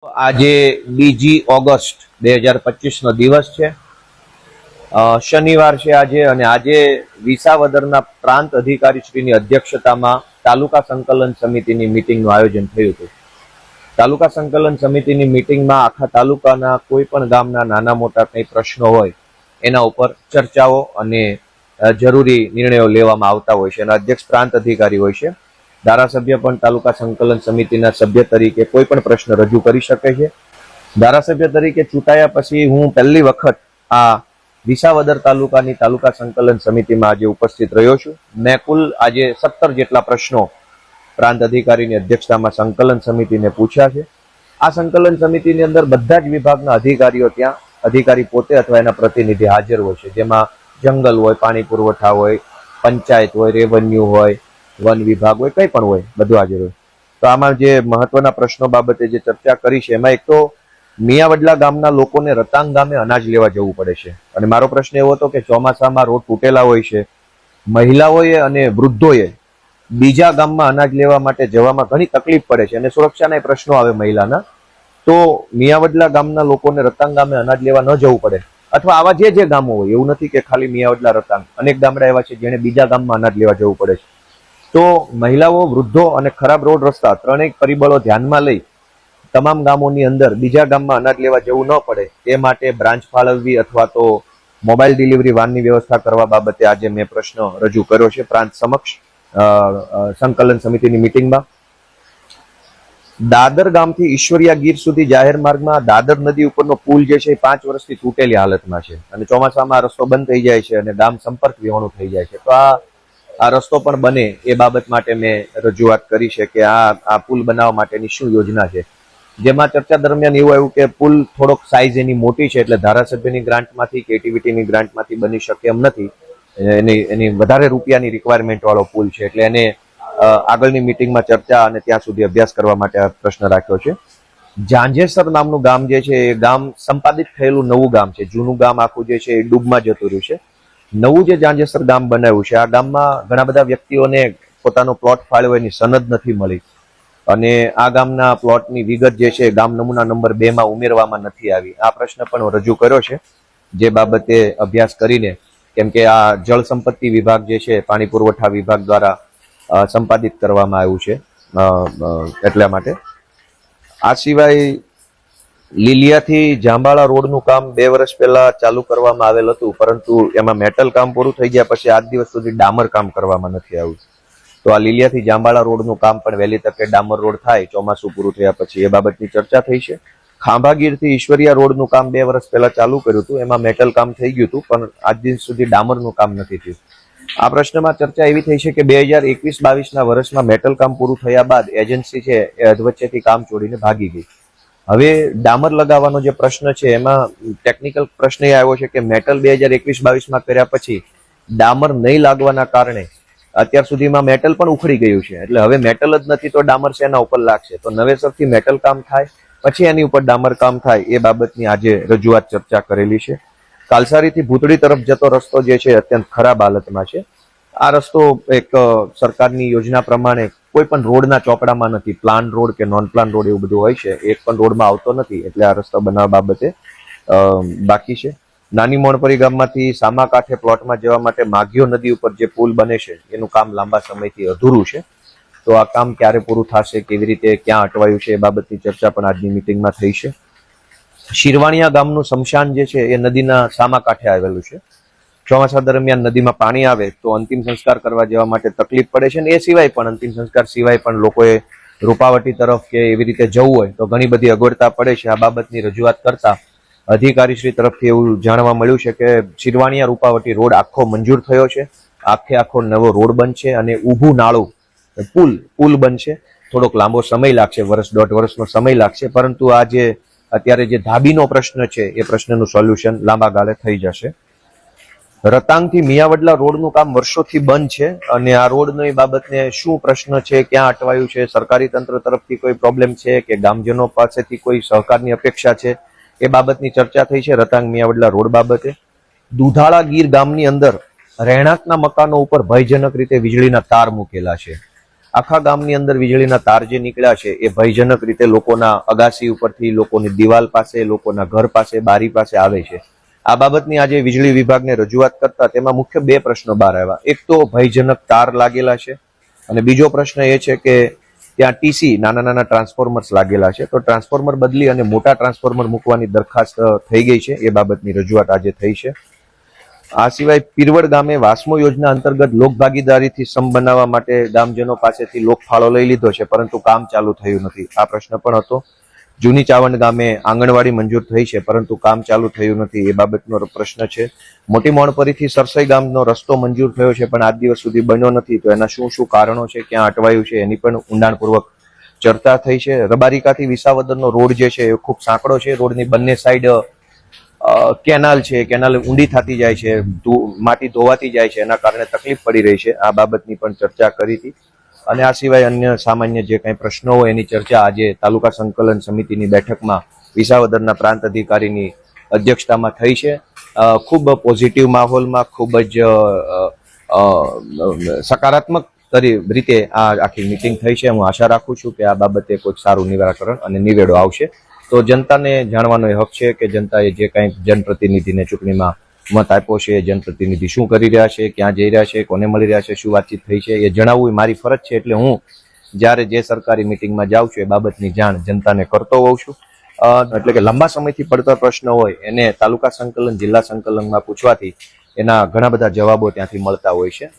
આજે 2 ઓગસ્ટ 2025 નો દિવસ છે, શનિવાર છે આજે. અને આજે વિસાવદરના પ્રાંત અધિકારી શ્રીની અધ્યક્ષતામાં તાલુકા સંકલન સમિતિની મીટિંગનું આયોજન થયું હતું. તાલુકા સંકલન સમિતિની મીટિંગમાં આખા તાલુકાના કોઈ પણ ગામના નાના મોટા કંઈ પ્રશ્નો હોય એના ઉપર ચર્ચાઓ અને જરૂરી નિર્ણયો લેવામાં આવતા હોય છે. અને અધ્યક્ષ પ્રાંત અધિકારી હોય છે. ધારાસભ્ય પણ તાલુકા સંકલન સમિતિના સભ્ય તરીકે કોઈ પણ પ્રશ્ન રજૂ કરી શકે છે. ધારાસભ્ય તરીકે ચૂંટાયા પછી હું પહેલી વખત આ વિસાવદર તાલુકાની તાલુકા સંકલન સમિતિમાં આજે ઉપસ્થિત રહ્યો છું. મેં કુલ આજે 17 જેટલા પ્રશ્નો પ્રાંત અધિકારીની અધ્યક્ષતામાં સંકલન સમિતિને પૂછ્યા છે. આ સંકલન સમિતિની અંદર બધા જ વિભાગના અધિકારીઓ ત્યાં અધિકારી પોતે અથવા એના પ્રતિનિધિ હાજર હોય છે, જેમાં જંગલ હોય, પાણી પુરવઠા હોય, પંચાયત હોય, રેવન્યુ હોય, વન વિભાગ હોય, કંઈ પણ હોય, બધું હાજર હોય. તો આમાં જે મહત્વના પ્રશ્નો બાબતે જે ચર્ચા કરી છે એમાં એક તો મિયાવડલા ગામના લોકોને રતાંગ ગામે અનાજ લેવા જવું પડે છે. અને મારો પ્રશ્ન એવો હતો કે ચોમાસામાં રોડ તૂટેલા હોય છે, મહિલાઓએ અને વૃદ્ધોએ બીજા ગામમાં અનાજ લેવા માટે જવામાં ઘણી તકલીફ પડે છે અને સુરક્ષાના પ્રશ્નો આવે મહિલાના. તો મિયાવડલા ગામના લોકોને રતાંગ ગામે અનાજ લેવા ન જવું પડે, અથવા આવા જે ગામો હોય, એવું નથી કે ખાલી મિયાવડલા રતાંગ, અનેક ગામડા એવા છે જેને બીજા ગામમાં અનાજ લેવા જવું પડે છે. તો મહિલાઓ, વૃદ્ધો અને ખરાબ રોડ રસ્તા ત્રણેય પરિબળો ધ્યાનમાં લઈ તમામ ગામોની અંદર બીજા ગામમાં અનાજ લેવા જવું ન પડે તે માટે બ્રાન્ચ ફાળવવી અથવા તો મોબાઈલ ડિલિવરી વાનની વ્યવસ્થા કરવા બાબતે આજે મેં પ્રશ્ન રજૂ કર્યો છે પ્રાંત સમક્ષ સંકલન સમિતિની મીટિંગમાં. દાદર ગામથી ઈશ્વરિયા ગીર સુધી જાહેર માર્ગમાં દાદર નદી ઉપરનો પુલ જે છે એ 5 વર્ષથી તૂટેલી હાલતમાં છે અને ચોમાસામાં રસ્તો બંધ થઈ જાય છે અને ગામ સંપર્ક વિહોણું થઈ જાય છે. તો આ રસ્તો પણ બને એ બાબત માટે મેં રજૂઆત કરી છે કે આ પુલ બનાવવા માટેની શું યોજના છે. જેમાં ચર્ચા દરમિયાન એવું આવ્યું કે પુલ થોડોક સાઇઝ એની મોટી છે, એટલે ધારાસભ્યની ગ્રાન્ટમાંથી કે એટીવીટીની ગ્રાન્ટમાંથી બની શકે એમ નથી. એની વધારે રૂપિયાની રિક્વાયરમેન્ટ વાળો પુલ છે, એટલે એને આગળની મિટિંગમાં ચર્ચા અને ત્યાં સુધી અભ્યાસ કરવા માટે આ પ્રશ્ન રાખ્યો છે. ઝાંઝેસર નામનું ગામ જે છે એ ગામ સંપાદિત થયેલું નવું ગામ છે. જૂનું ગામ આખું જે છે એ ડૂબમાં જતું રહ્યું છે. નવું જે ઝાંઝેસર ગામ બનાવ્યું છે, આ ગામમાં ઘણા બધા વ્યક્તિઓને પોતાનો પ્લોટ ફાળવ્યો એની સનદ નથી મળી અને આ ગામના પ્લોટની વિગત જે છે ગામ નમૂના નંબર 2 માં ઉમેરવામાં નથી આવી. આ પ્રશ્ન પણ રજૂ કર્યો છે, જે બાબતે અભ્યાસ કરીને, કેમ કે આ જળ સંપત્તિ વિભાગ જે છે પાણી પુરવઠા વિભાગ દ્વારા સંપાદિત કરવામાં આવ્યું છે, એટલા માટે. આ સિવાય લીલિયાથી જાંબાળા રોડનું કામ 2 વર્ષ પહેલા ચાલુ કરવામાં આવેલ હતું, પરંતુ એમાં મેટલ કામ પૂરું થઈ ગયા પછી આજ દિવસ સુધી ડામર કામ કરવામાં નથી આવ્યું. તો આ લીલિયાથી જાંબાળા રોડનું કામ પણ વહેલી તકે ડામર રોડ થાય ચોમાસું પૂરું થયા પછી, એ બાબતની ચર્ચા થઈ છે. ખાંભાગીરથી ઈશ્વરિયા રોડનું કામ 2 વર્ષ પહેલા ચાલુ કર્યું હતું, એમાં મેટલ કામ થઈ ગયું હતું, પણ આજ દિવસ સુધી ડામરનું કામ નથી થયું. આ પ્રશ્નમાં ચર્ચા એવી થઈ છે કે 2021-22ના વર્ષમાં મેટલ કામ પૂરું થયા બાદ એજન્સી છે એ અધવચ્ચેથી કામ છોડીને ભાગી ગઈ. હવે ડામર લગાવવાનો જે પ્રશ્ન છે એમાં ટેકનિકલ પ્રશ્ન એ આવ્યો છે કે મેટલ 2021-22માં કર્યા પછી ડામર નહીં લાગવાના કારણે અત્યાર સુધીમાં મેટલ પણ ઉખડી ગયું છે, એટલે હવે મેટલ જ નથી તો ડામર શેના ઉપર લાગશે? તો નવેસરથી મેટલ કામ થાય પછી એની ઉપર ડામર કામ થાય, એ બાબતની આજે રજૂઆત ચર્ચા કરેલી છે. કાલસારીથી ભૂતળી તરફ જતો રસ્તો જે છે અત્યંત ખરાબ હાલતમાં છે. આ રસ્તો એક સરકારની યોજના પ્રમાણે કોઈ પણ રોડના ચોપડામાં નથી, પ્લાન રોડ કે નોન પ્લાન રોડ એવું બધું હોય છે, એક પણ રોડમાં આવતો નથી, એટલે આ રસ્તો બનાવવા બાબતે બાકી છે. નાની મોણપરી ગામમાંથી સામા કાંઠે પ્લોટમાં જવા માટે માઘિયો નદી ઉપર જે પુલ બને છે એનું કામ લાંબા સમયથી અધૂરું છે. તો આ કામ ક્યારે પૂરું થશે, કેવી રીતે, ક્યાં અટવાયું છે, એ બાબતની ચર્ચા પણ આજની મિટિંગમાં થઈ છે. શિરવાણિયા ગામનું સ્મશાન જે છે એ નદીના સામા કાંઠે આવેલું છે. ચોમાસા દરમિયાન નદીમાં પાણી આવે તો અંતિમ સંસ્કાર કરવા જવા માટે તકલીફ પડે છે, અને એ સિવાય પણ અંતિમ સંસ્કાર સિવાય પણ લોકોએ રૂપાવટી તરફ કે એવી રીતે જવું હોય તો ઘણી બધી અગવડતા પડે છે. આ બાબતની રજૂઆત કરતા અધિકારીશ્રી તરફથી એવું જાણવા મળ્યું છે કે શિરવાણિયા રૂપાવટી રોડ આખો મંજૂર થયો છે, આખો નવો રોડ બનશે અને ઊભું નાળું પુલ બનશે. થોડોક લાંબો સમય લાગશે, 1-1.5 વર્ષનો સમય લાગશે, પરંતુ આ જે અત્યારે જે ધાબીનો પ્રશ્ન છે એ પ્રશ્નનું સોલ્યુશન લાંબા ગાળે થઈ જશે. રતાંગથી મિયાવડલા રોડનું કામ વર્ષોથી બંધ છે અને આ રોડની બાબતને શું પ્રશ્ન છે, ક્યાં અટવાયું છે, સરકારી તંત્ર તરફથી કોઈ પ્રોબ્લેમ છે કે ગામજનો પાસેથી કોઈ સહકારની અપેક્ષા છે, એ બાબતની ચર્ચા થઈ છે. રતાંગ મિયાવડલા રોડ બાબતે દુધાળા ગીર ગામની અંદર રહેણાંકના મકાનો ઉપર ભયજનક રીતે વીજળીના તાર મૂકેલા છે. આખા ગામની અંદર વીજળીના તાર જે નીકળ્યા છે એ ભયજનક રીતે લોકોના અગાસી ઉપરથી, લોકોની દિવાલ પાસે, લોકોના ઘર પાસે, બારી પાસે આવે છે. આ બાબતની આજે વીજળી વિભાગને રજૂઆત કરતા તેમાં મુખ્ય બે પ્રશ્નો બહાર આવ્યા. એક તો ભયજનક તાર લાગેલા છે અને બીજો પ્રશ્ન એ છે કે ત્યાં ટીસી, નાના નાના ટ્રાન્સફોર્મર્સ લાગેલા છે. તો ટ્રાન્સફોર્મર બદલી અને મોટા ટ્રાન્સફોર્મર મૂકવાની દરખાસ્ત થઈ ગઈ છે. એ બાબતની રજૂઆત આજે થઈ છે. આ સિવાય પીરવડ ગામે વાસ્મો યોજના અંતર્ગત લોક ભાગીદારીથી સમ બનાવવા માટે ગામજનો પાસેથી લોકફાળો લઈ લીધો છે, પરંતુ કામ ચાલુ થયું નથી. આ પ્રશ્ન પણ હતો. જૂની ચાવંડ ગામે આંગણવાડી મંજૂર થઈ છે, પરંતુ કામ ચાલુ થયું નથી. એ બાબતનો પ્રશ્ન છે. મોટી મોણપરીથી સરસઈ ગામનો રસ્તો મંજૂર થયો છે, પણ આજ દિવસ સુધી બન્યો નથી. તો એના શું શું કારણો છે, ક્યાં અટવાયું છે, એની પણ ઊંડાણપૂર્વક ચર્ચા થઈ છે. રબારિકાથી વિસાવદરનો રોડ જે છે એ ખૂબ સાંકડો છે. રોડની બંને સાઈડ કેનાલ છે, કેનાલ ઊંડી થતી જાય છે, માટી ધોવાતી જાય છે, એના કારણે તકલીફ પડી રહી છે. આ બાબતની પણ ચર્ચા કરી હતી. અને આ સિવાય અન્ય સામાન્ય જે કંઈ પ્રશ્નો હોય એની ચર્ચા આજે તાલુકા સંકલન સમિતિની બેઠકમાં વિસાવદરના પ્રાંત અધિકારીની અધ્યક્ષતામાં થઈ છે. ખૂબ પોઝિટિવ માહોલમાં, ખૂબ જ સકારાત્મક રીતે આ આખી મિટિંગ થઈ છે. હું આશા રાખું છું કે આ બાબતે કોઈ સારું નિરાકરણ અને નિવેડો આવશે. તો જનતાને જાણવાનો એ હક છે કે જનતાએ જે કંઈ જનપ્રતિનિધિને ચૂંટણીમાં મત આપ્યો છે, જનપ્રતિનિધિ શું કરી રહ્યા છે, ક્યાં જઈ રહ્યા છે, કોને મળી રહ્યા છે, શું વાતચીત થઈ છે, એ જણાવવું એ મારી ફરજ છે. એટલે હું જ્યારે જે સરકારી મિટિંગમાં જાઉં છું એ બાબતની જાણ જનતાને કરતો હોઉં છું. એટલે કે લાંબા સમયથી પડતા પ્રશ્નો હોય એને તાલુકા સંકલન, જિલ્લા સંકલનમાં પૂછવાથી એના ઘણા બધા જવાબો ત્યાંથી મળતા હોય છે.